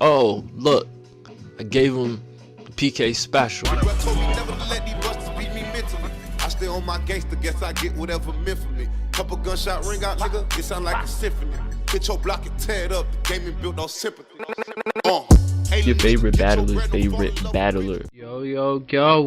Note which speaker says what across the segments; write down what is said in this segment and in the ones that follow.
Speaker 1: Oh, look, I gave him the PK special.
Speaker 2: My brother told me never to let these busters beat me mentally. I stay on my gangster, guess I get whatever meant for me. Couple gunshot ring out, nigga, it sound like a symphony. Hit your block and tear it up, the game ain't built no sympathy.
Speaker 3: Your favorite battler's favorite battler.
Speaker 4: Yo,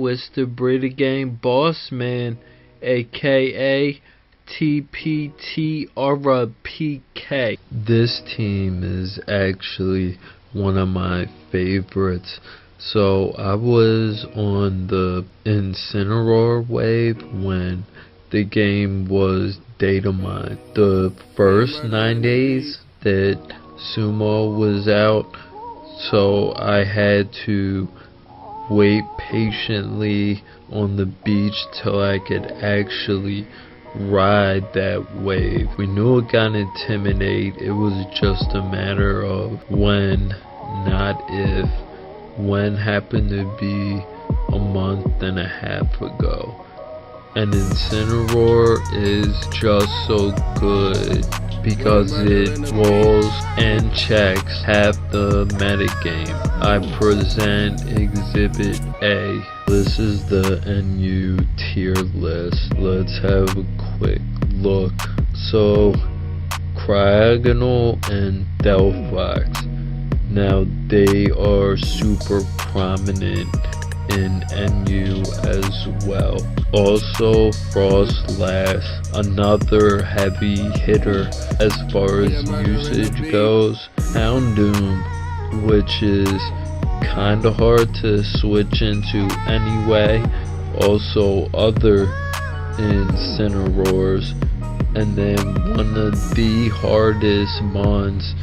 Speaker 4: it's the Brita Game Boss Man, aka TPT or PK. This team is actually one of my favorites. So I was on the Incineroar wave when the game was data mined. The first 9 days that Sumo was out, so I had to wait patiently on the beach till I could actually ride that wave. We knew it got intimidate. It was just a matter of when, not if. When happened to be a month and a half ago. And Incineroar is just so good because it walls and checks half the metagame. I present Exhibit A. This is the NU tier list. Let's have a quick look. So, Cryogonal and Delphox. Now they are super prominent in NU as well. Also Frostlass, another heavy hitter as far as usage goes. Houndoom, which is kinda hard to switch into anyway. Also other Incineroars. And then one of the hardest mons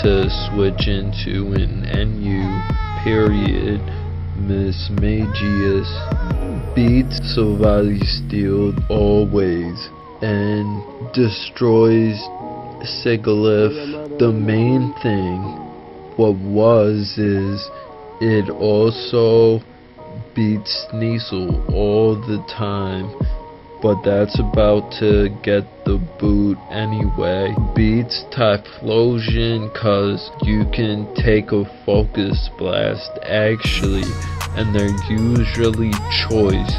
Speaker 4: to switch into in NU period, Miss Magius, beats Sylvali Steel always and destroys Sigalith. The main thing is it also beats Sneasel all the time, but that's about to get the boot anyway. Beats Typhlosion cause you can take a focus blast actually, and they're usually choice,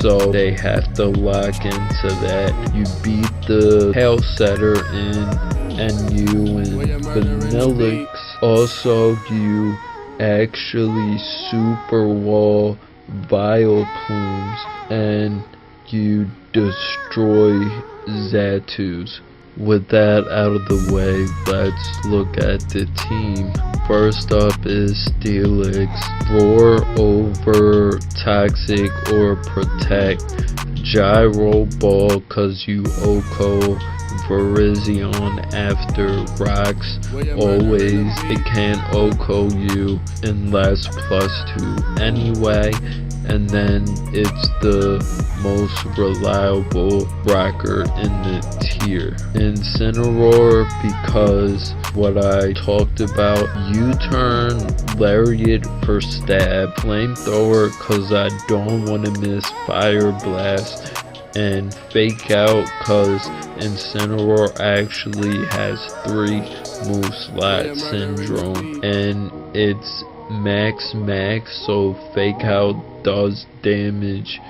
Speaker 4: so they have to lock into that. You beat the Hail Setter in NU and Vanillix. Also you actually super wall Vileplumes and you destroy Zatus. With that out of the way, let's look at the team. First up is Steelix. Roar over Toxic or Protect. Gyro Ball cause you Oko Virizion after rocks. Always, it can't Oko you unless +2 anyway. And then it's the most reliable rocker in the tier. Incineroar because what I talked about. U-turn, Lariat for stab. Flamethrower cause I don't want to miss Fire Blast. And Fake Out cause Incineroar actually has 3 move slot syndrome. And it's max, so Fake Out does damage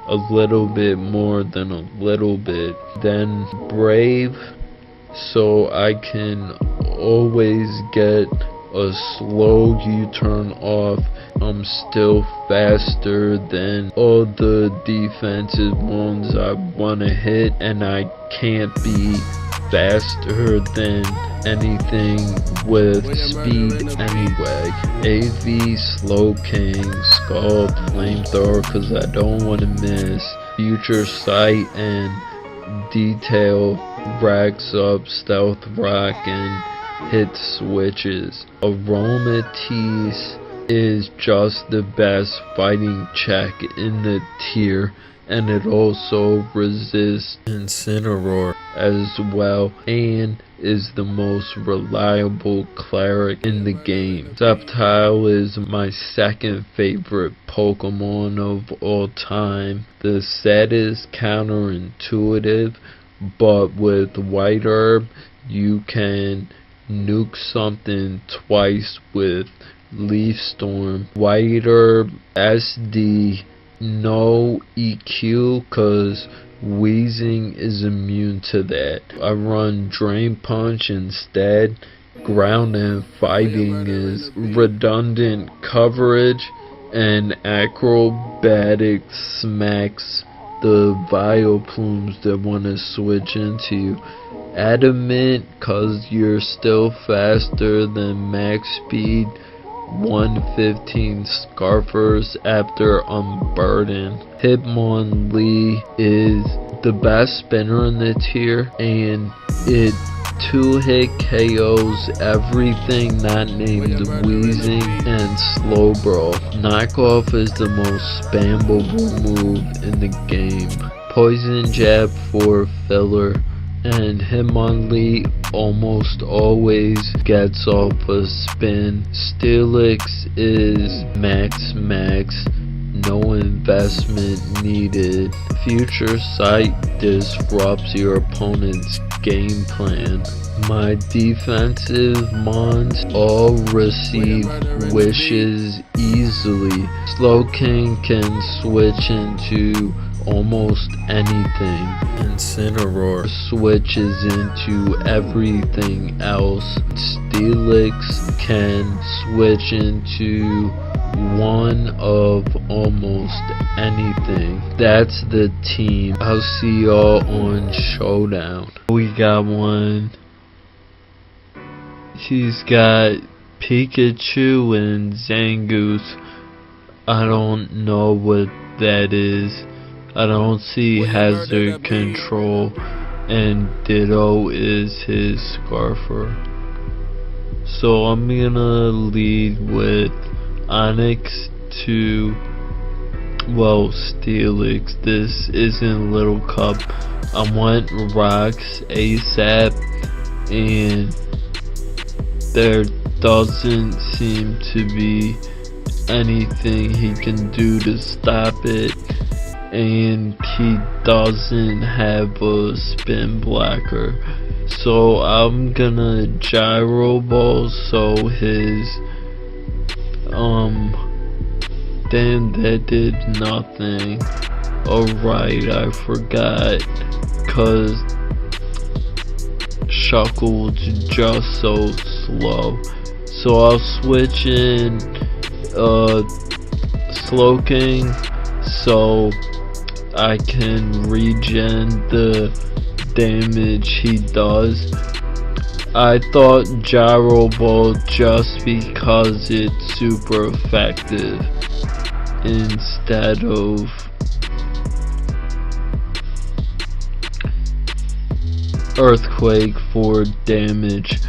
Speaker 4: a little bit more than a little bit. Then Brave, so I can always get a slow U-turn off. I'm still faster than all the defensive ones I want to hit, and I can't be faster than anything with speed anyway. AV Slowking, Scald, Flamethrower cause I don't want to miss. Future Sight and Detail racks up Stealth Rock and hit switches. Aromatisse is just the best fighting check in the tier, and it also resists Incineroar as well, and is the most reliable cleric in the game. Sceptile is my second favorite Pokemon of all time. The set is counterintuitive, but with White Herb you can nuke something twice with Leaf Storm. White Herb SD, no EQ, cause Wheezing is immune to that. I run Drain Punch instead. Ground and Fighting is redundant coverage, and Acrobatic smacks the Vileplumes that want to switch into you. Adamant, cause you're still faster than max speed 115 Scarfers after Unburden. Hitmonlee is the best spinner in the tier, and it 2-hit KOs everything not named Wheezing and Slowbro. Knockoff is the most spammable move in the game. Poison Jab for filler, and Hitmonlee almost always gets off a spin. Steelix is max, no investment needed. Future Sight disrupts your opponent's game plan. My defensive mons all receive wishes easily. Slowking can switch into almost anything. Incineroar switches into everything else. Steelix can switch into one of almost anything. That's the team. I'll see y'all on Showdown. We got one. He's got Pikachu and Zangoose. I don't know what that is. I don't see Hazard Control, and Ditto is his Scarfer. So I'm gonna lead with Onyx to, well, Steelix. This isn't Little Cup. I want Rocks ASAP, and there doesn't seem to be anything he can do to stop it, and he doesn't have a spin blocker. So I'm gonna Gyro Ball so his damn, that did nothing. Alright, I forgot, cause Shuckle's just so slow. So I'll switch in Slowking so I can regen the damage he does. I thought Gyro Ball just because it's super effective instead of Earthquake for damage.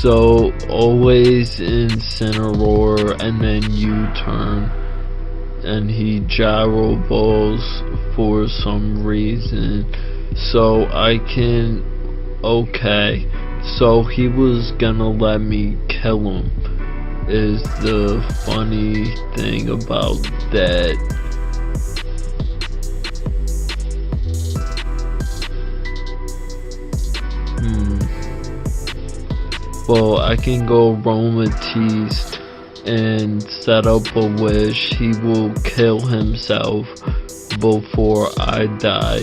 Speaker 4: So always Incineroar and then U-turn, and he Gyro Balls for some reason. So I can, okay, so he was gonna let me kill him, is the funny thing about that. Well, I can go Romatiste and set up a wish. He will kill himself before I die,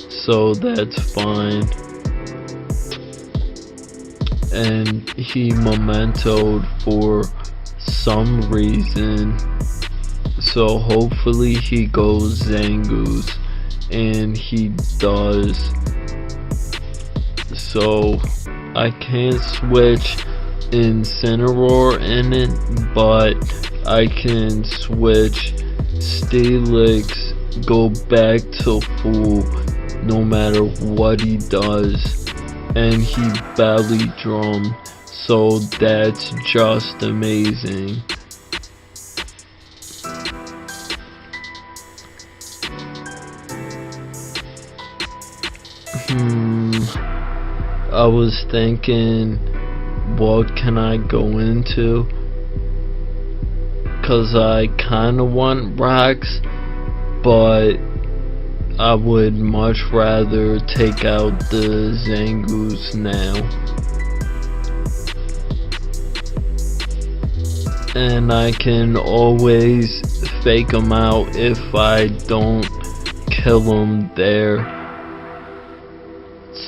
Speaker 4: so that's fine. And he mementoed for some reason, so hopefully he goes Zangoose, and he does. So I can't switch Incineroar in it, but I can switch Steelix, go back to full no matter what he does, and he belly drum, so that's just amazing. I was thinking, what can I go into? Cause I kinda want Rocks, but I would much rather take out the Zangoose now. and I can always fake him out if I don't kill him there.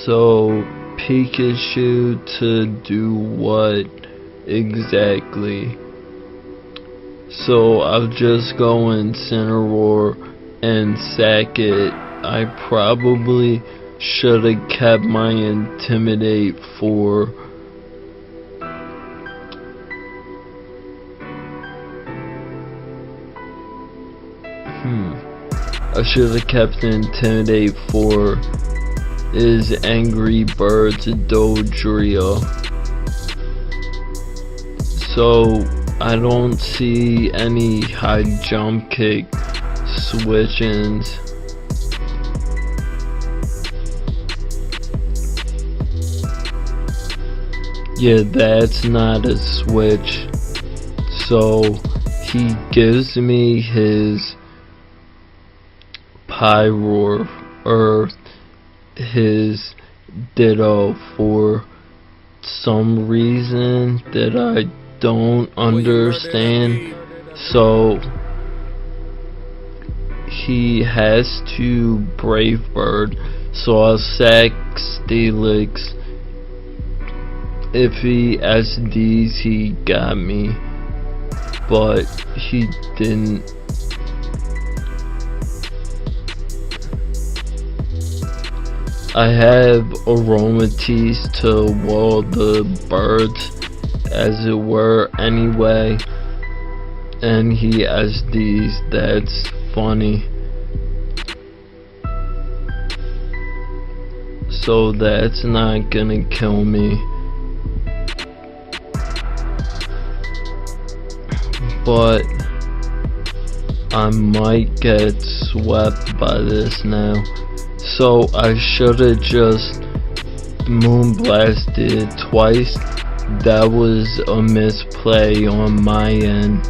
Speaker 4: So Pikachu to do what exactly? So I'll just go Incineroar and sack it. I probably should have kept my Intimidate for. I should have kept Intimidate for is Angry Birds Dodrio. So I don't see any high jump kick switch-ins. Yeah, that's not a switch. So he gives me his Pyroar or his Ditto for some reason that I don't understand. So he has to Brave Bird, so I'll sack Steelix. If he SDs, he got me, but he didn't. I have Aromatisse to wall the birds, as it were, anyway, and he SDs. That's funny. So that's not gonna kill me. But I might get swept by this now. So I should've just Moonblasted twice. That was a misplay on my end.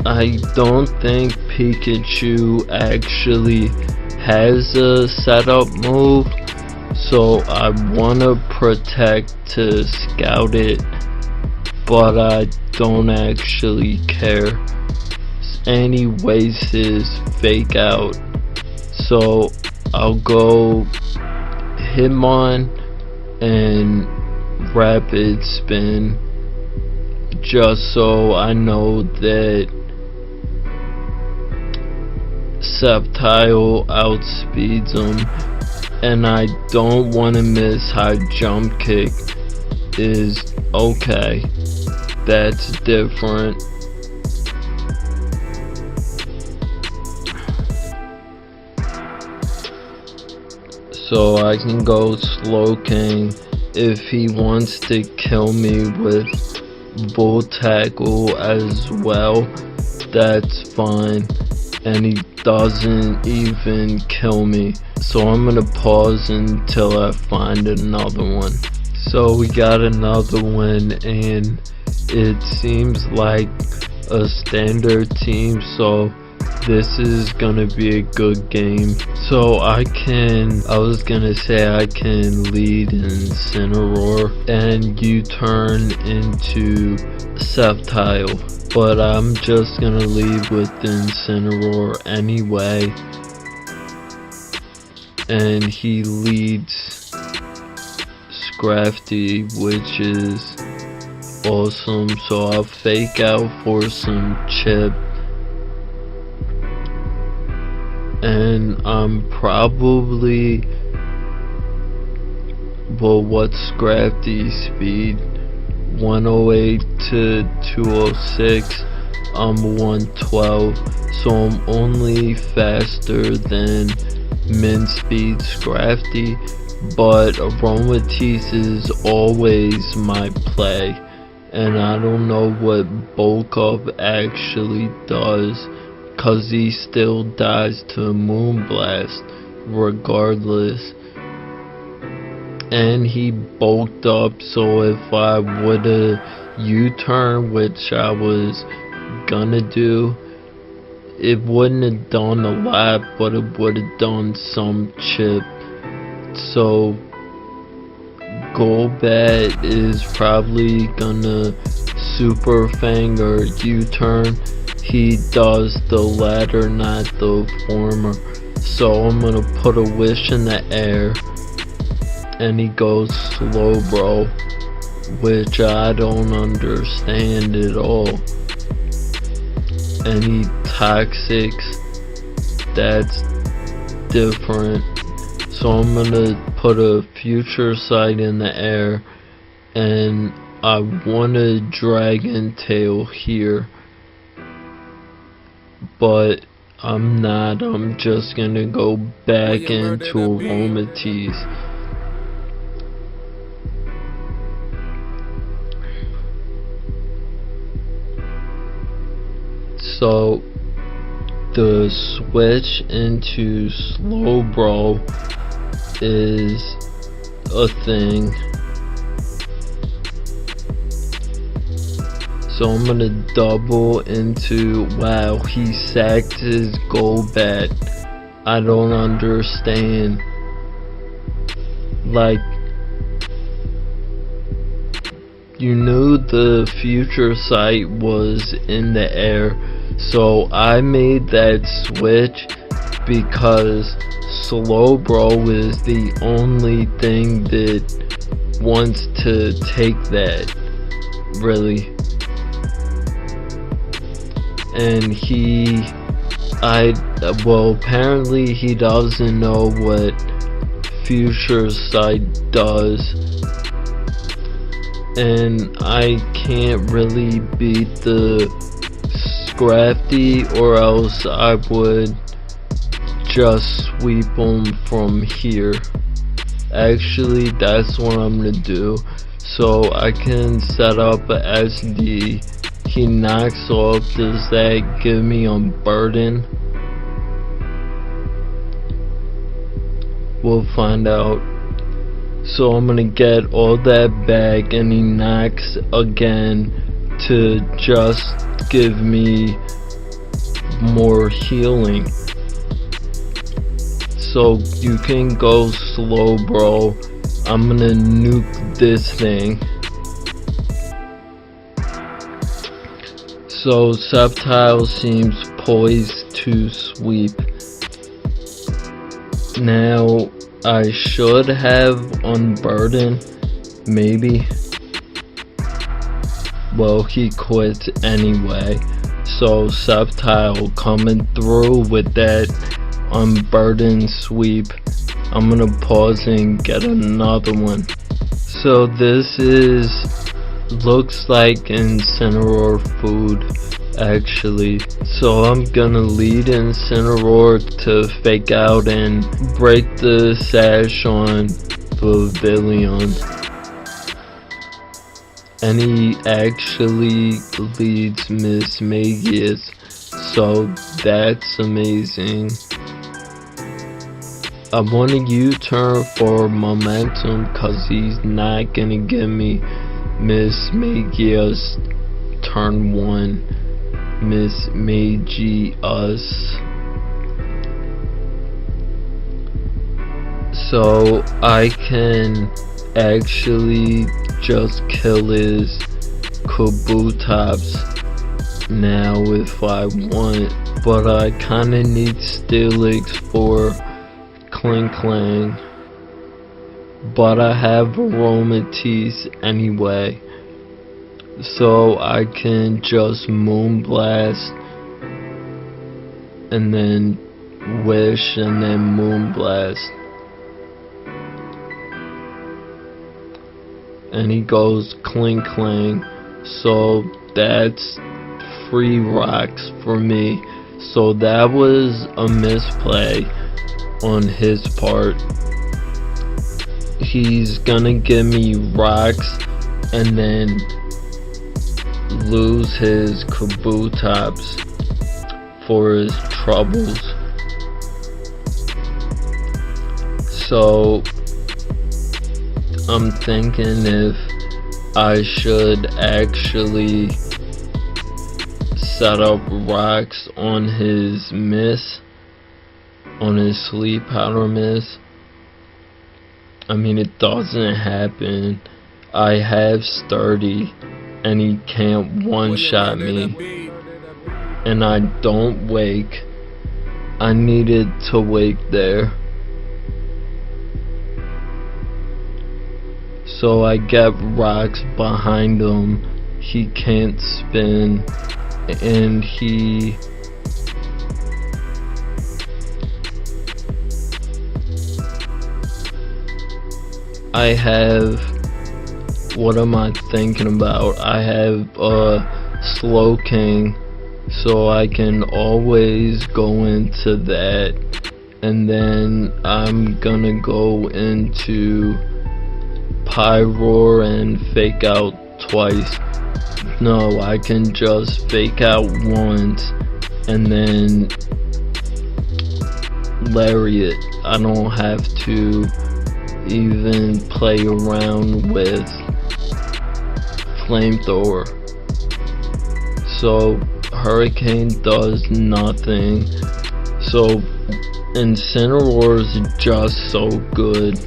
Speaker 4: I don't think Pikachu actually has a setup move, so I wanna protect to scout it, but I don't actually care. And he wastes his fake out, so I'll go Hitmon and Rapid Spin, just so I know that Sceptile outspeeds him, and I don't want to miss high jump kick. Is okay, that's different. So I can go Slowking if he wants to kill me with Bull Tackle as well. That's fine, and he doesn't even kill me. So I'm gonna pause until I find another one. So we got another one, and it seems like a standard team, so this is gonna be a good game. So I was gonna say I can lead Incineroar and U-turn into Sceptile, but I'm just gonna lead with Incineroar anyway. And he leads Scrafty, which is awesome, so I'll fake out for some chip. And I'm probably, well, what's Scrafty's speed? 108 to 206. I'm 112, so I'm only faster than min speed Scrafty, but Aromatisse is always my play, and I don't know what Bulk Up actually does, cause he still dies to Moonblast regardless. And he bulked up, so if I would've U-turn, which I was gonna do, it wouldn't have done a lot, but it would have done some chip. So Golbat is probably gonna super fang or U-turn, he does the latter, not the former. So I'm gonna put a wish in the air, and he goes slow bro, which I don't understand at all. And he toxics, that's different. So I'm gonna put a future sight in the air, and I want a dragon tail here, but I'm not. I'm just gonna go back into Aromatisse. So the switch into Slowbro is a thing. So I'm gonna double into, wow, he sacked his Golbat. I don't understand. Like, you knew the future sight was in the air, so I made that switch because Slowbro is the only thing that wants to take that, really. And well, apparently he doesn't know what future sight does, and I can't really beat the Scrafty, or else I would just sweep him from here. Actually, that's what I'm gonna do. So I can set up a SD. He knocks off. Does that give me Unburden? We'll find out. So I'm gonna get all that back, and he knocks again to just give me more healing. So you can go slow bro. I'm gonna nuke this thing. So Sceptile seems poised to sweep. Now I should have Unburden, maybe. Well, he quit anyway. So Sceptile coming through with that Unburden sweep. I'm gonna pause and get another one. So this looks like Incineroar food, actually. So I'm gonna lead Incineroar to fake out and break the sash on Pavilion. And he actually leads Miss Magius, so that's amazing. I want a U-turn for momentum, cause he's not gonna give me Miss Magius turn 1. Miss Magius. So I can actually just kill his Kabutops now if I want, but I kinda need Steelix for Cling Clang. But I have Aromatisse anyway, so I can just Moonblast and then Wish and then Moonblast. And he goes Cling Clang, so that's 3 rocks for me. So that was a misplay on his part. He's gonna give me rocks and then lose his Kabutops for his troubles. So I'm thinking if I should actually set up rocks on his miss, on his sleep powder miss. I mean, it doesn't happen. I have Sturdy, and he can't one-shot me. And I don't wake. I needed to wake there. So I get rocks behind him. He can't spin, and I have, what am I thinking about? I have Slow King, so I can always go into that, and then I'm gonna go into Pyroar and fake out twice. No, I can just fake out once and then Lariat. I don't have to even play around with Flamethrower. So Hurricane does nothing. So Incineroar is just so good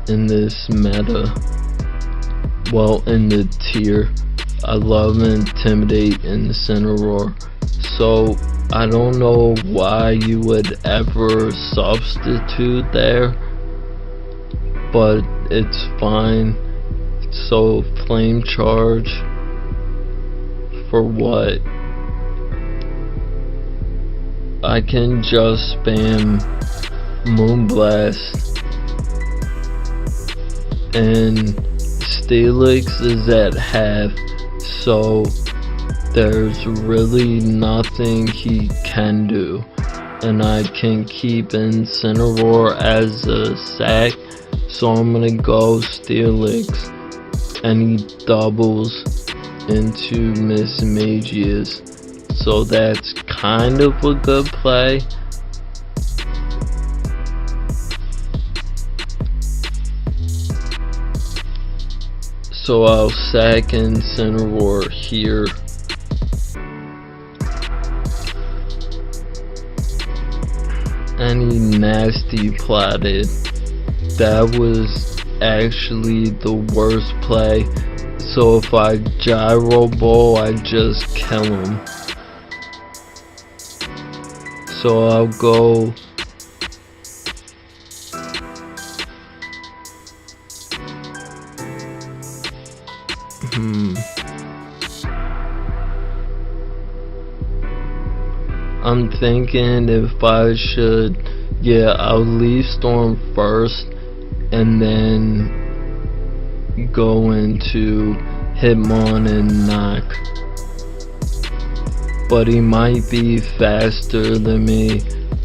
Speaker 4: in this meta. Well, in the tier. I love Intimidate and Incineroar. So I don't know why you would ever substitute there, but it's fine. So Flame Charge for what? I can just spam Moonblast, and Steelix is at half, so there's really nothing he can do. And I can keep Incineroar as a sack, so I'm gonna go Steelix, and he doubles into Mismagius, so that's kind of a good play. So I'll sack Incineroar here. And he nasty platted. That was actually the worst play. So if I Gyro Ball, I just kill him. So I'll go I'm thinking if I should, yeah, I'll leave Storm first and then go into Hitmon and knock. But he might be faster than me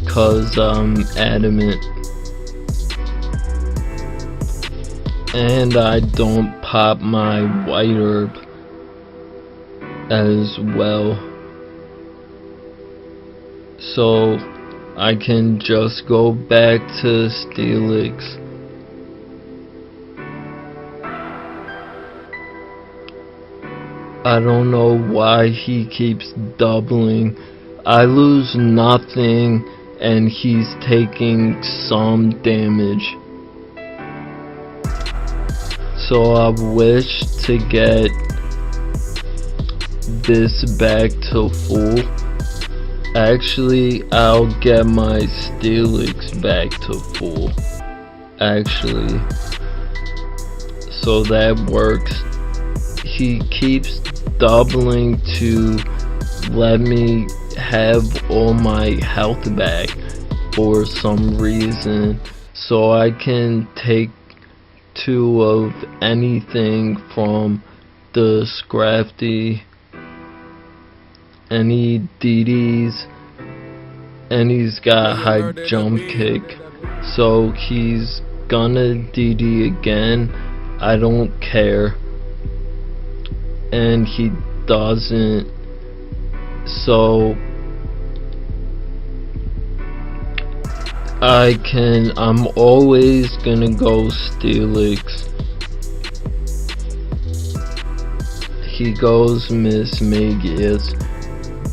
Speaker 4: cause I'm adamant. And I don't pop my white herb as well. So I can just go back to Steelix. I don't know why he keeps doubling. I lose nothing and he's taking some damage. So I wish to get this back to full. Actually, I'll get my Steelix back to full. Actually. So that works. He keeps doubling to let me have all my health back for some reason. So I can take 2 of anything from the Scrafty, any DDs, and he's got high jump kick, so he's gonna DD again. I don't care, and he doesn't, so I'm always gonna go Steelix. He goes Mismagius,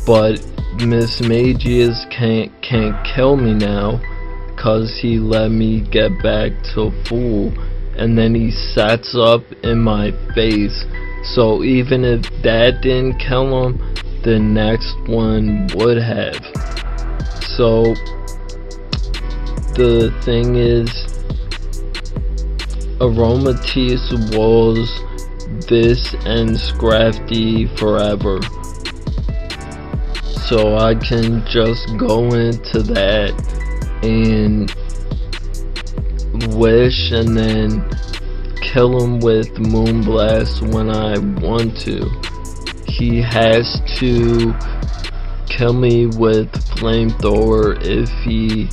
Speaker 4: but Mismagius can't kill me now cause he let me get back to full, and then he sets up in my face. So even if that didn't kill him, the next one would have. So the thing is, Aromatisse was this and Scrafty forever. So I can just go into that and wish and then kill him with Moonblast when I want to. He has to kill me with Flamethrower if he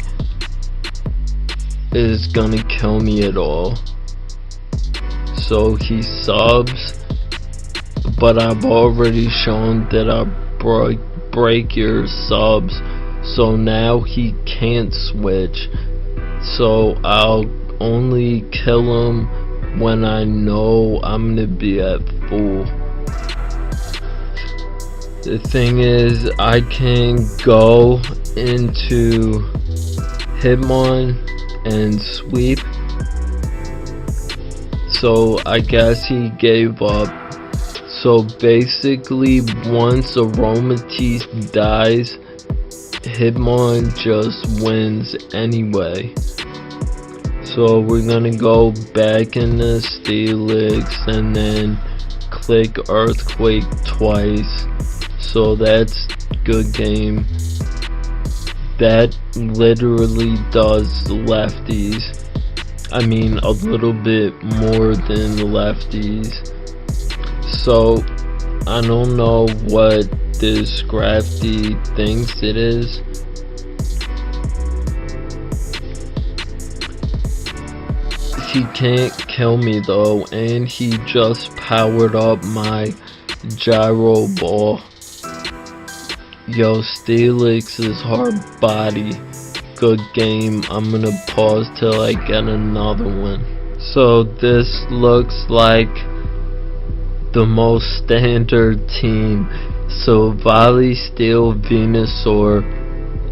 Speaker 4: is gonna kill me at all. So he subs, but I've already shown that I break your subs, so now he can't switch. So I'll only kill him when I know I'm gonna be at full. The thing is, I can go into Hitmon and sweep. So I guess he gave up. So basically, once Aromatisse dies, Hitmon just wins anyway. So we're gonna go back into Steelix and then click Earthquake twice. So that's good game. That literally does lefties. I mean, a little bit more than the lefties. So I don't know what this Scrafty thinks it is. He can't kill me though, and he just powered up my Gyro Ball. Yo, Steelix is hard body. Good game. I'm gonna pause till I get another one. So this looks like the most standard team. So Volley, Steel, Venusaur,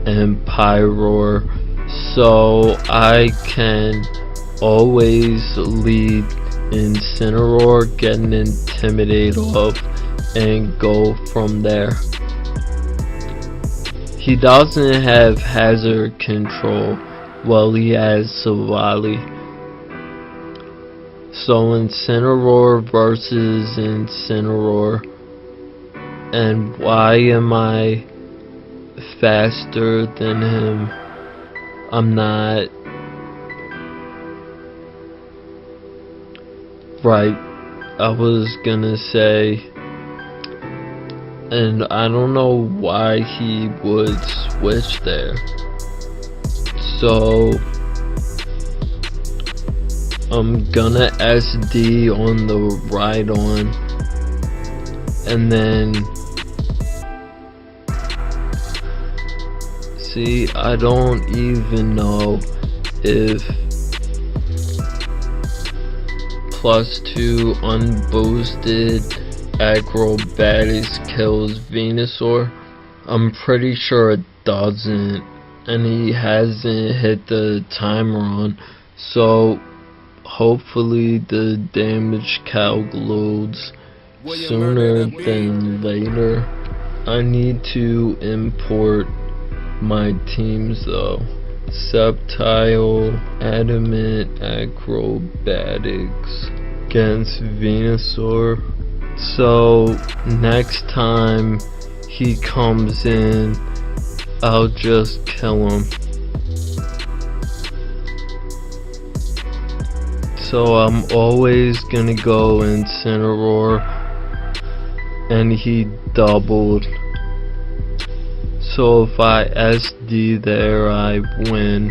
Speaker 4: and Pyroar. So I can always lead Incineroar, get an Intimidate off, and go from there. He doesn't have hazard control, well he has Savali. So Incineroar versus Incineroar. And why am I faster than him? I'm not. Right, I was gonna say, and I don't know why he would switch there. So I'm gonna SD on the Rhydon, and then see, I don't even know if +2 unboosted Acrobatics kills Venusaur. I'm pretty sure it doesn't, and he hasn't hit the timer on, so hopefully the damage calc loads sooner than later. I need to import my teams though. Sceptile, Adamant, Acrobatics against Venusaur. So next time he comes in, I'll just kill him. So I'm always gonna go Incineroar, and he doubled. So if I SD there, I win.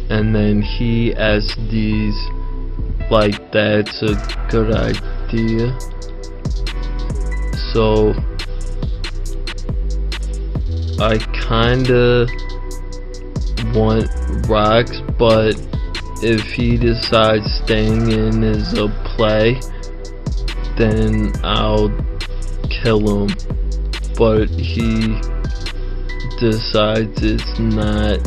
Speaker 4: And then he SDs, like that's a good idea. So I kinda want rocks, but if he decides staying in is a play, then I'll kill him. But he decides it's not,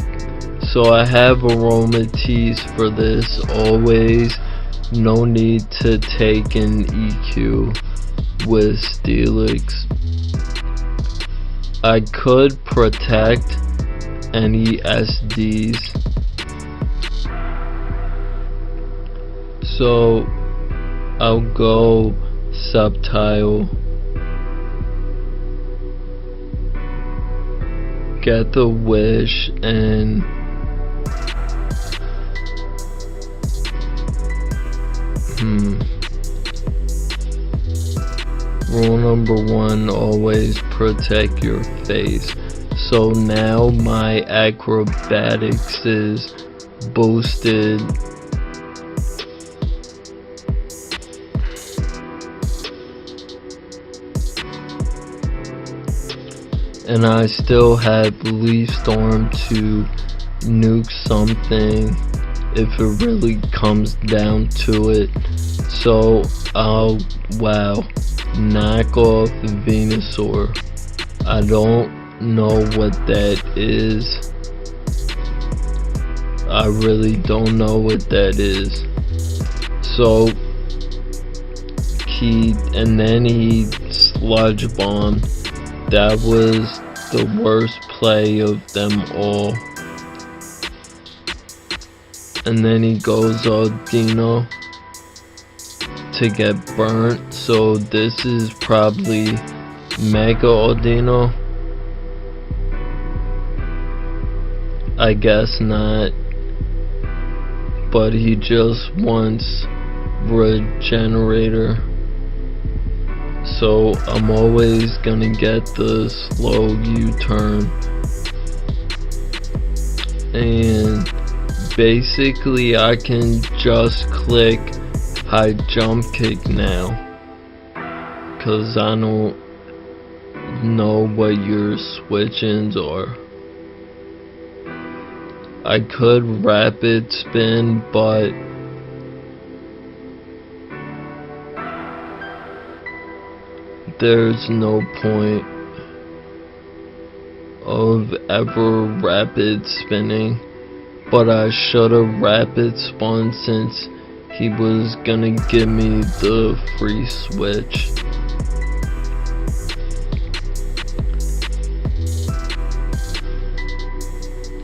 Speaker 4: So I have aromatease for this always. No need to take an EQ with Steelix. I could protect any SDs. So I'll go Sceptile. Get the wish and rule number 1, always protect your face. So now my acrobatics is boosted. And I still have Leaf Storm to nuke something if it really comes down to it. So I'll, knock off Venusaur. I don't know what that is. I really don't know what that is. So and then he Sludge Bomb. That was the worst play of them all. And then he goes Audino to get burnt. So this is probably Mega Audino. I guess not. But he just wants Regenerator. So I'm always gonna get the slow U-turn. And basically I can just click high jump kick now. Cause I don't know what your switch-ins are. I could rapid spin, but there's no point of ever rapid spinning. But I should've rapid spun since he was gonna give me the free switch.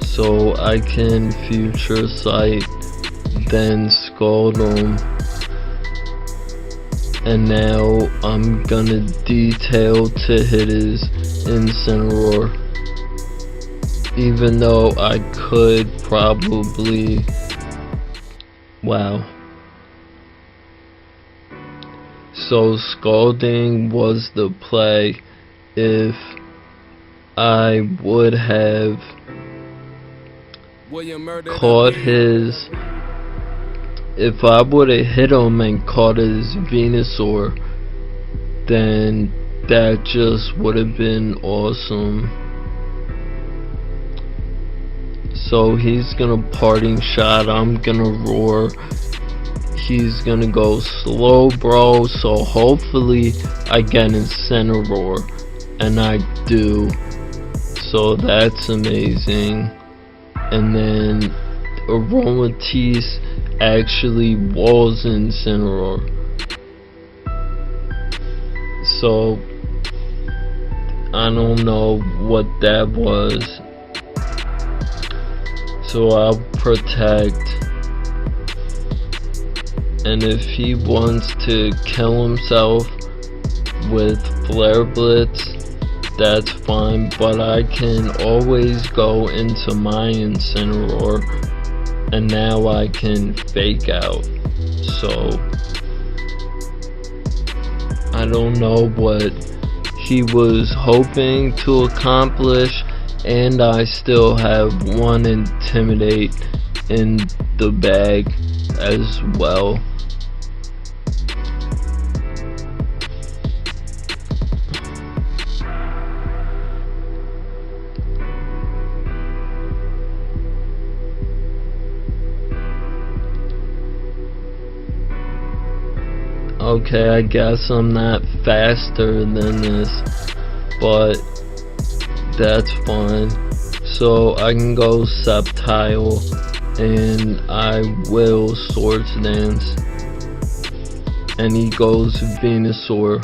Speaker 4: So I can Future Sight, then Scald him. And now I'm gonna detail to hit his Incineroar. Even though I could probably... So Scalding was the play if I would have caught his... If I would have hit him and caught his Venusaur, then that just would have been awesome. So he's gonna Parting Shot, I'm gonna Roar. He's gonna go slow, bro, so hopefully I get Incineroar, and I do. So that's amazing. And then Aromatisse actually was Incineroar. So I don't know what that was. So I'll protect. And if he wants to kill himself with Flare Blitz, that's fine, but I can always go into my Incineroar, and now I can Fake Out. So I don't know what he was hoping to accomplish, and I still have one Intimidate in the bag as well. Okay, I guess I'm not faster than this, but that's fine. So I can go Sceptile, and I will Swords Dance, and he goes Venusaur.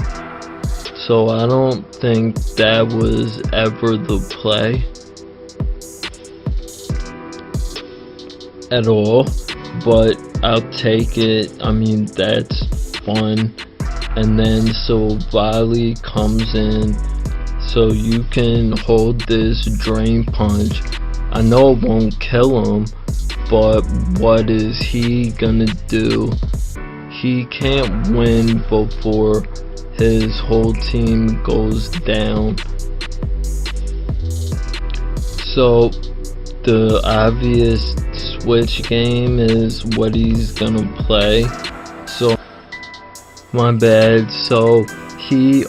Speaker 4: So I don't think that was ever the play at all, but I'll take it. I mean, that's fun. And then Sylvali comes in, so you can hold this Drain Punch. I know it won't kill him, but what is he gonna do? He can't win before his whole team goes down. So the obvious switch game is what he's gonna play. So my bad. So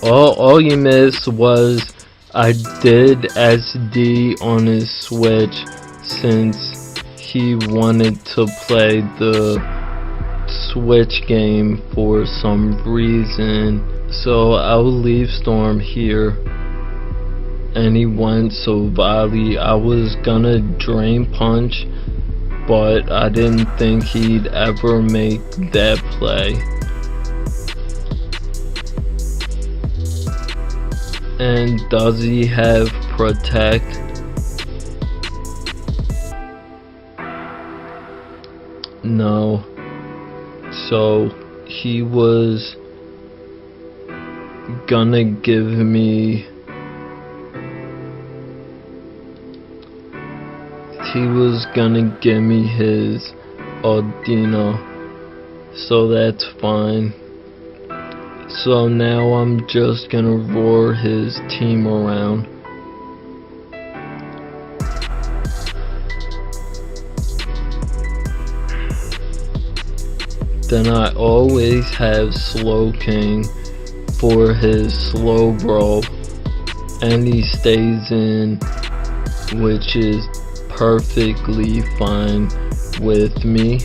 Speaker 4: all you missed was I did SD on his switch since he wanted to play the switch game for some reason. So I'll leave Storm here, and he went Sylvali. I was gonna Drain Punch, but I didn't think he'd ever make that play. And does he have Protect? No. So he was gonna give me his Audino, so that's fine. So now I'm just gonna roar his team around. Then I always have Slowking for his Slowbro, and he stays in, which is perfectly fine with me.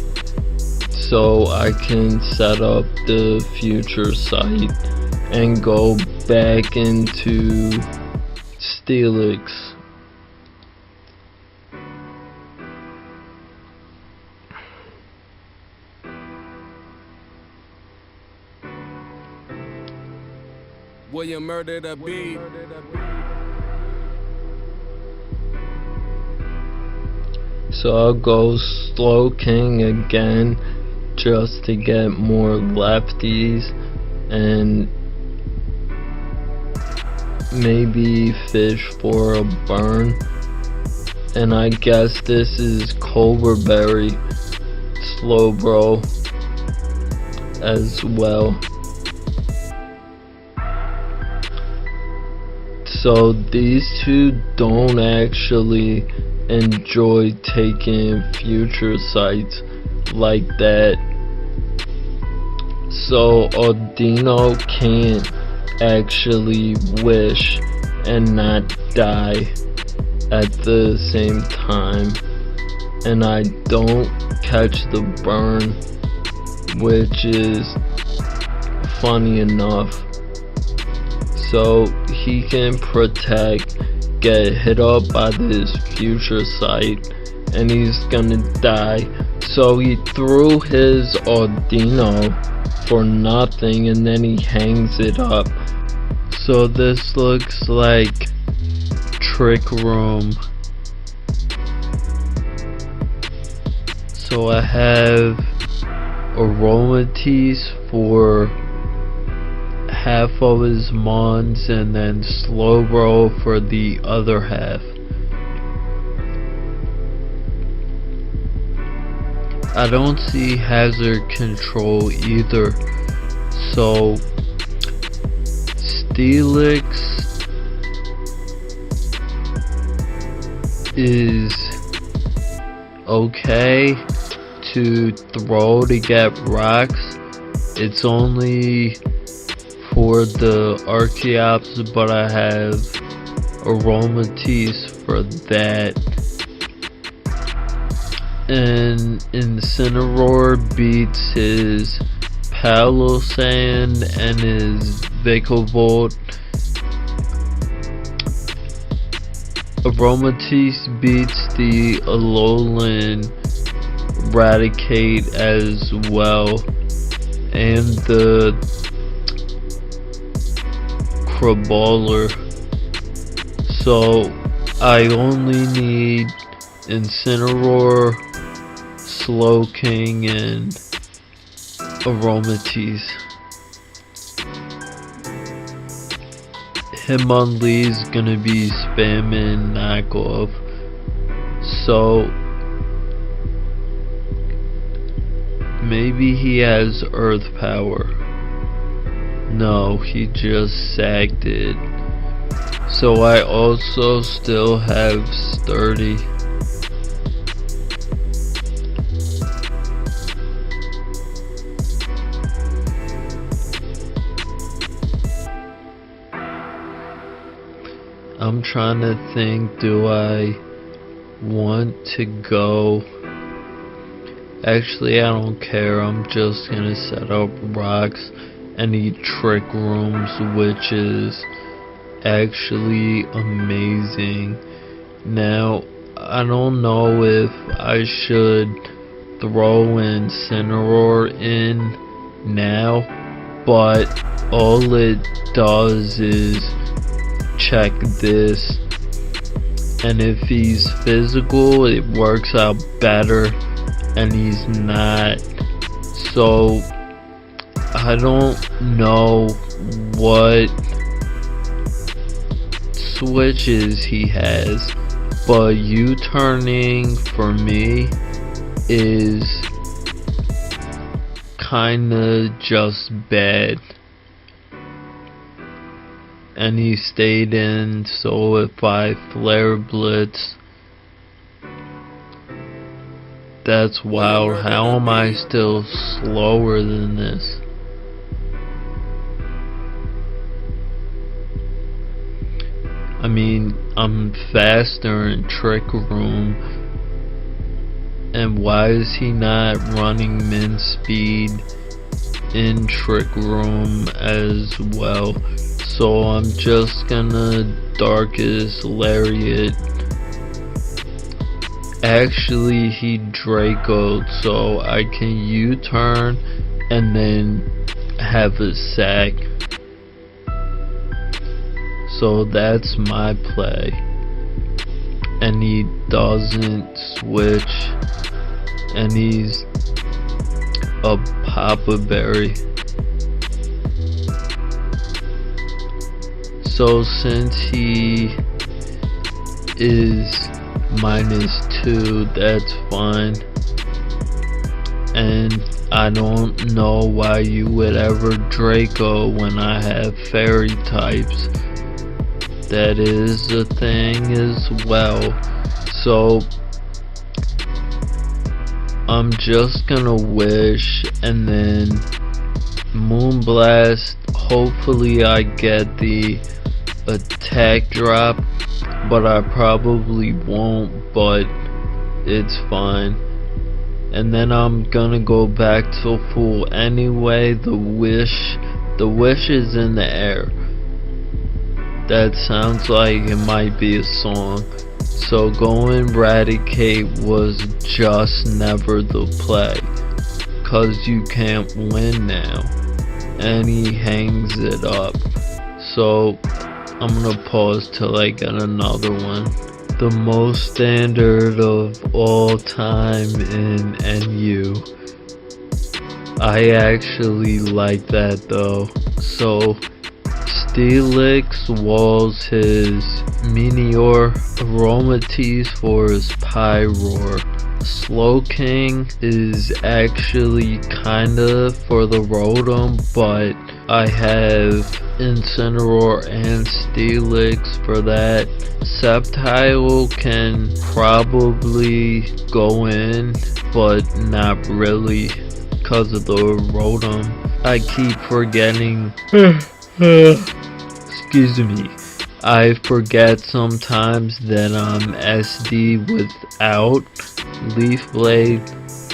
Speaker 4: So I can set up the future sight and go back into Steelix.
Speaker 5: William murdered a beat.
Speaker 4: So I'll go Slowking again, just to get more lefties, and maybe fish for a burn. And I guess this is Cobra Berry Slowbro as well. So these two don't actually enjoy taking future sights like that. So Audino can't actually wish and not die at the same time. And I don't catch the burn, which is funny enough. So he can Protect, get hit up by this future sight, and he's gonna die. So he threw his Audino for nothing, and then he hangs it up. So this looks like Trick Room. So I have Aromatisse for half of his mons, and then Slowbro for the other half. I don't see hazard control either, so Steelix is okay to throw to get rocks. It's only for the Archeops, but I have Aromatisse for that. And Incineroar beats his Palossand and his Vikavolt. Aromatisse beats the Alolan Raticate as well, and the Crabrawler. So I only need Incineroar, Slowking, and Aromatisse. Hitmonlee's gonna be spamming knockoff, so maybe he has Earth Power. No, he just sacked it. So I also still have Sturdy. I'm trying to think, do I want to go? Actually, I don't care. I'm just gonna set up rocks and eat trick rooms, which is actually amazing. Now, I don't know if I should throw Incineroar in now, but all it does is check this, and if he's physical it works out better, and he's not. So I don't know what switches he has, but U-turning for me is kinda just bad. And he stayed in, so if I Flare Blitz, that's wild. How am I still slower than this? I mean, I'm faster in Trick Room, and why is he not running min speed in Trick Room as well? So I'm just gonna Darkest Lariat. Actually, he Draco'd, so I can U-turn and then have a sack. So that's my play. And he doesn't switch, and he's a Papa Berry. So since he is -2, that's fine. And I don't know why you would ever Draco when I have fairy types. That is a thing as well. So I'm just gonna wish and then Moonblast. Hopefully I get the attack drop, but I probably won't, but it's fine. And then I'm gonna go back to full anyway. The wish is in the air. That sounds like it might be a song. So going Raticate was just never the play, cause you can't win now, and he hangs it up. So I'm gonna pause till I get another one. The most standard of all time in NU. I actually like that though. So Steelix walls his Meteor, Aromatisse for his Pyroar. Slowking is actually kinda for the Rotom, but I have Incineroar and Steelix for that. Sceptile can probably go in, but not really because of the Rotom. I keep forgetting. Excuse me. I forget sometimes that I'm SD without Leaf Blade,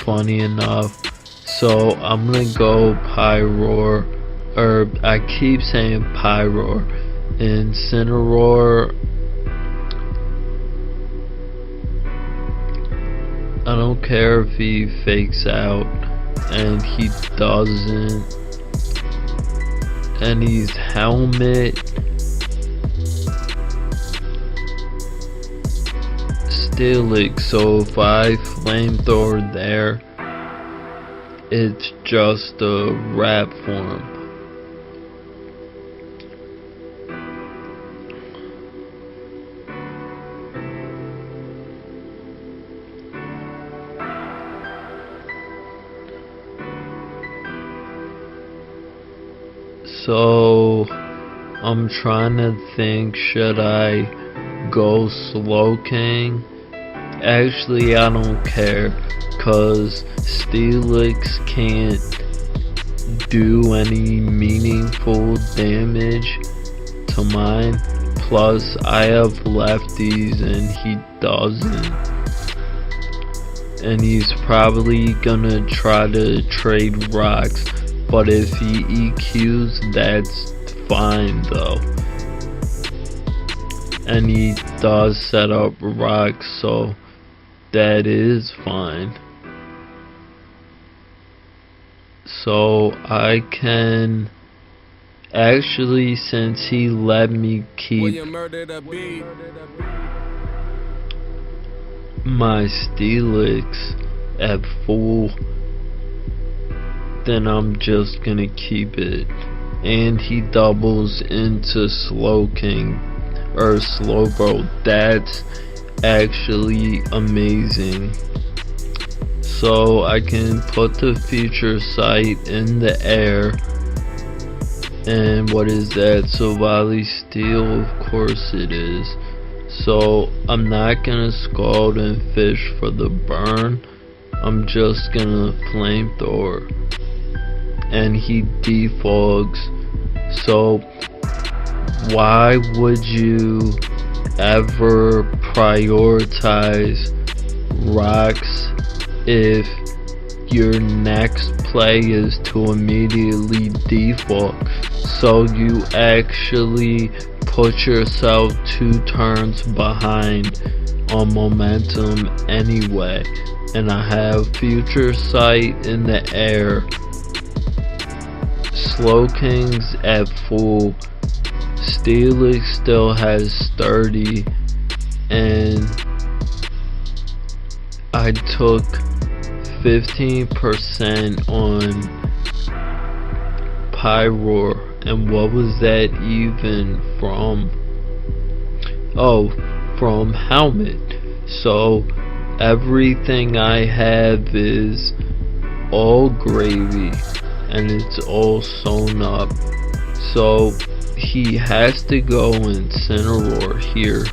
Speaker 4: funny enough. So I'm gonna go Pyroar, or I keep saying Pyroar. Incineroar I don't care if he fakes out, and he doesn't. And his helmet Stilix, so if I flamethrower there, it's just a rat form. So I'm trying to think, should I go Slow King? Actually, I don't care, cause Stelix can't do any meaningful damage to mine. Plus, I have lefties and he doesn't. And he's probably gonna try to trade rocks. But if he EQs, that's fine though. And he does set up rocks, so that is fine. So I can actually, since he let me keep my Stelix at full, then I'm just gonna keep it. And he doubles into Slow King or Slowbro. That's actually amazing. So I can put the future sight in the air. And what is that? So Volley Steel, of course it is. So I'm not gonna Scald and Fish for the burn. I'm just gonna Flamethrower. And he defogs. So why would you ever prioritize rocks if your next play is to immediately defog? So you actually put yourself 2 turns behind on momentum anyway. And I have Future Sight in the air, Slow King's at full, Stelix still has 30, and I took 15% on Pyroar. And what was that even from? Oh, from Helmet. So everything I have is all gravy and it's all sewn up. So he has to go Incineroar here.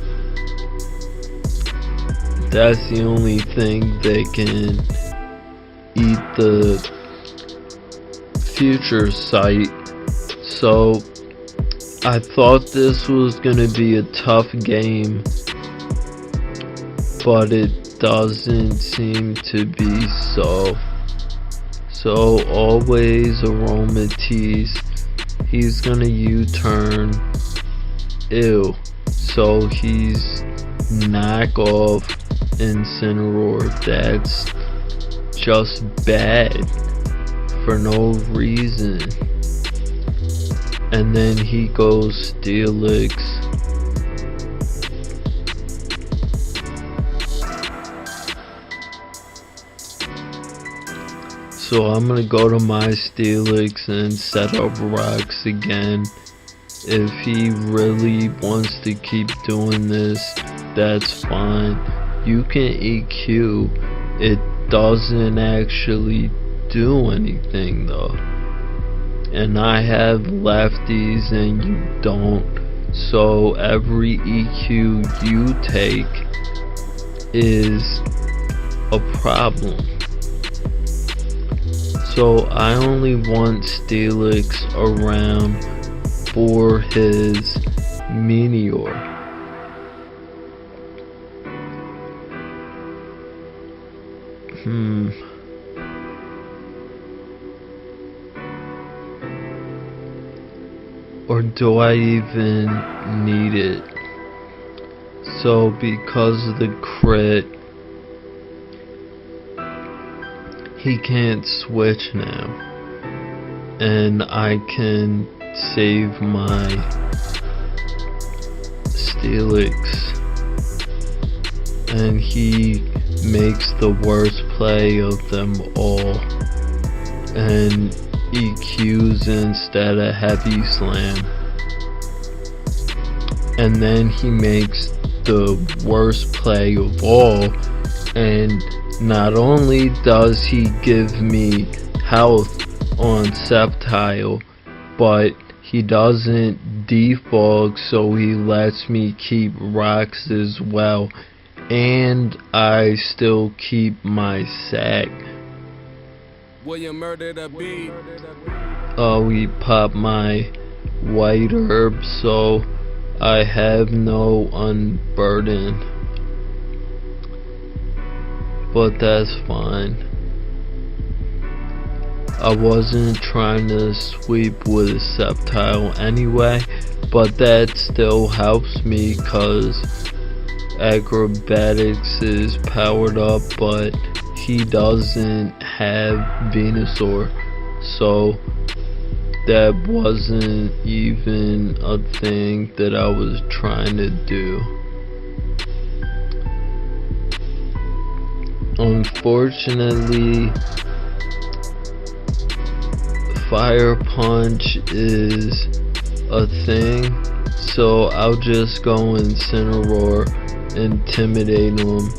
Speaker 4: That's the only thing that can eat the future sight. So I thought this was gonna be a tough game, but it doesn't seem to be so. So always Aromatisse. He's gonna U-turn. Ew. So he's knock off Incineroar. That's just bad for no reason. And then he goes Steelix. So I'm gonna go to my Steelix and set up rocks again. If he really wants to keep doing this, that's fine. You can EQ. It doesn't actually do anything though. And I have lefties and you don't. So every EQ you take is a problem. So I only want Stelix around for his Meteor. Or do I even need it? So because of the crit, he can't switch now, and I can save my Steelix, and he makes the worst play of them all and EQs instead of heavy slam, and then he makes the worst play of all, and not only does he give me health on Sceptile, but he doesn't defog, so he lets me keep rocks as well, and I still keep my sack.
Speaker 5: William murdered a beat.
Speaker 4: Oh, he popped my white herb, so I have no unburden, but that's fine. I wasn't trying to sweep with Sceptile anyway, but that still helps me cause Acrobatics is powered up, but he doesn't have Venusaur, so that wasn't even a thing that I was trying to do. Unfortunately, Fire Punch is a thing, so I'll just go Incineroar, intimidate him.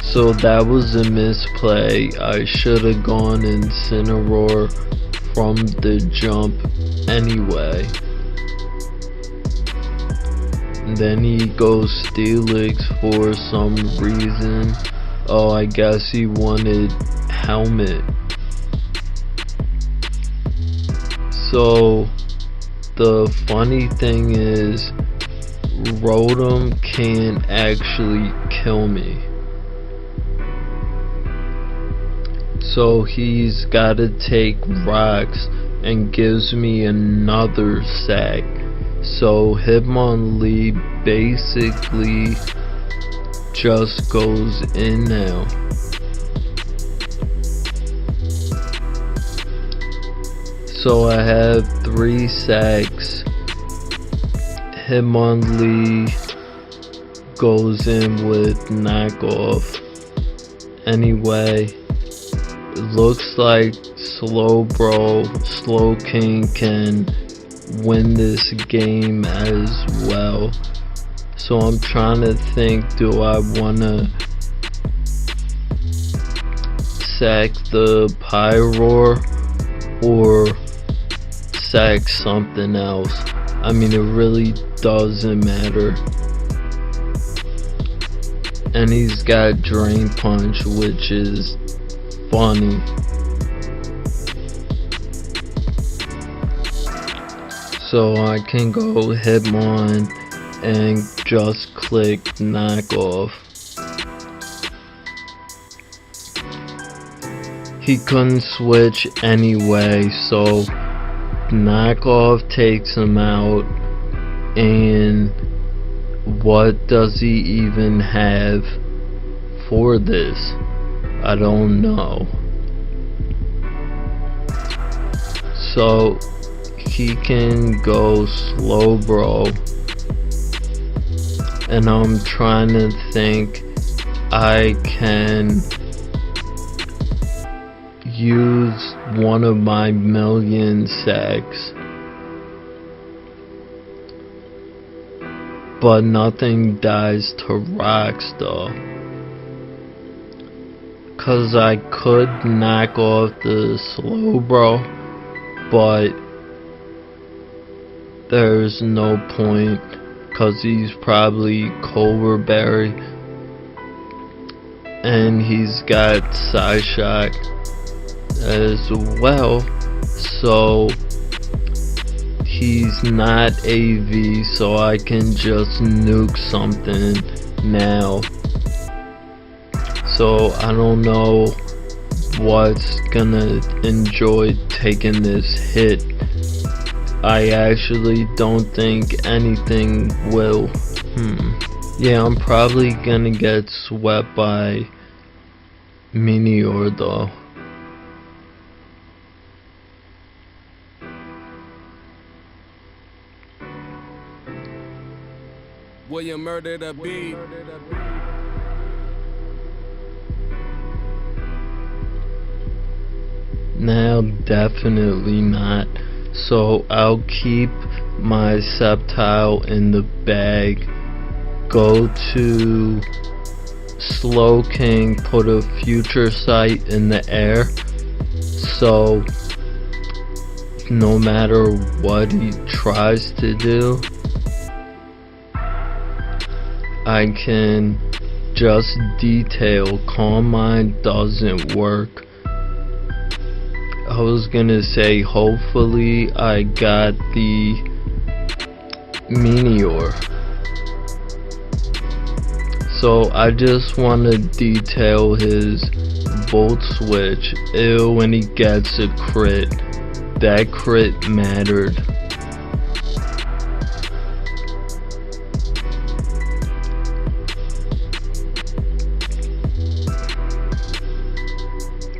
Speaker 4: So that was a misplay. I should have gone Incineroar from the jump anyway. And then he goes Steelix for some reason. Oh, I guess he wanted Helmet. So the funny thing is, Rotom can't actually kill me. So he's gotta take rocks and gives me another sack. So Hitmonlee basically just goes in now. So I have 3 sacks. Hitmonlee goes in with knockoff. Anyway, it looks like Slowking can win this game as well. So I'm trying to think, do I wanna sack the Pyroar or sack something else? I mean, it really doesn't matter. And he's got Drain Punch, which is funny. So I can go Hitmon and just click knockoff. He couldn't switch anyway, so knockoff takes him out. And what does he even have for this? I don't know. So he can go Slowbro, and I'm trying to think I can use one of my million sacks, but nothing dies to rocks though, cause I could knock off the Slowbro, but there's no point, cause he's probably Culver Berry, and he's got Psyshock as well, so he's not AV, so I can just nuke something now. So I don't know what's gonna enjoy taking this hit. I actually don't think anything will. Yeah, I'm probably gonna get swept by Meteor though.
Speaker 5: William murdered a beat.
Speaker 4: Now, definitely not. So I'll keep my Sceptile in the bag. Go to Slow King, put a future sight in the air. So no matter what he tries to do, I can just detail. Calm Mind doesn't work. I was gonna say hopefully I got the Meteor. So I just want to detail his Volt Switch. Ew, when he gets a crit. That crit mattered.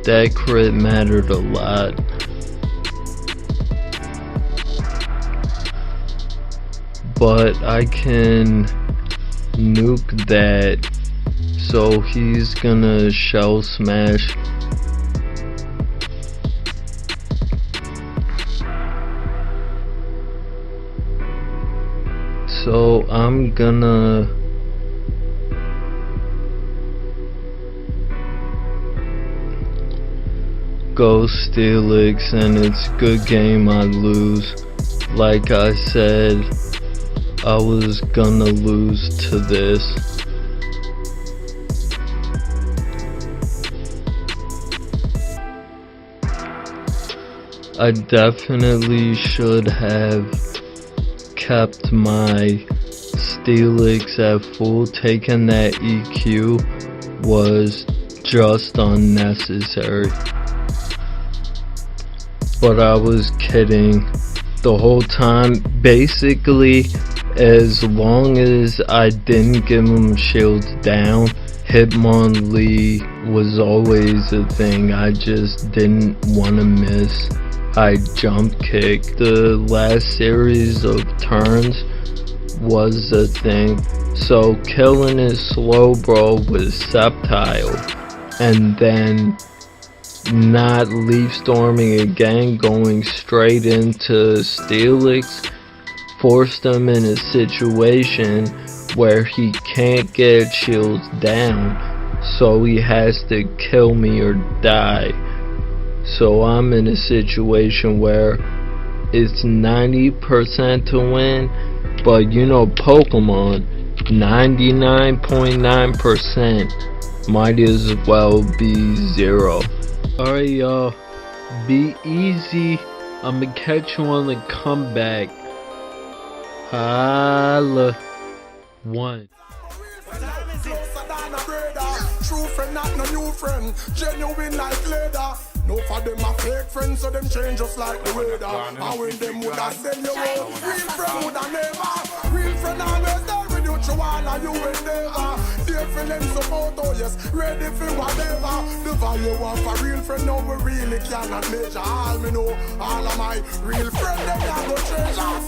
Speaker 4: That crit mattered a lot. But I can nuke that, so he's gonna shell smash. So I'm gonna go Steelix, and it's a good game I lose. Like I said, I was gonna lose to this. I definitely should have kept my Steelix at full. Taking that EQ was just unnecessary. But I was kidding the whole time. Basically, as long as I didn't give him shields down, Hitmonlee was always a thing. I just didn't want to miss. I jump kick. The last series of turns was a thing. So killing his Slowbro with Sceptile, and then not leaf storming again, going straight into Steelix, forced him in a situation where he can't get shields down, so he has to kill me or die. So I'm in a situation where it's 90% to win, but you know Pokemon, 99.9% might as well be 0. Alright y'all, be easy. I'ma catch you on the comeback. Holla. 1.
Speaker 6: True friend, not no new friend. Genuine like leather. No for them a fake friends, so them change just like the weather. And when them woulda send you out, real friend woulda never. Real friend always there with you through all of you endeavor. Dear friend them support, oh yes, ready for whatever. The value of a real friend, no we really cannot measure. All me know, all of my real friend them I go treasure.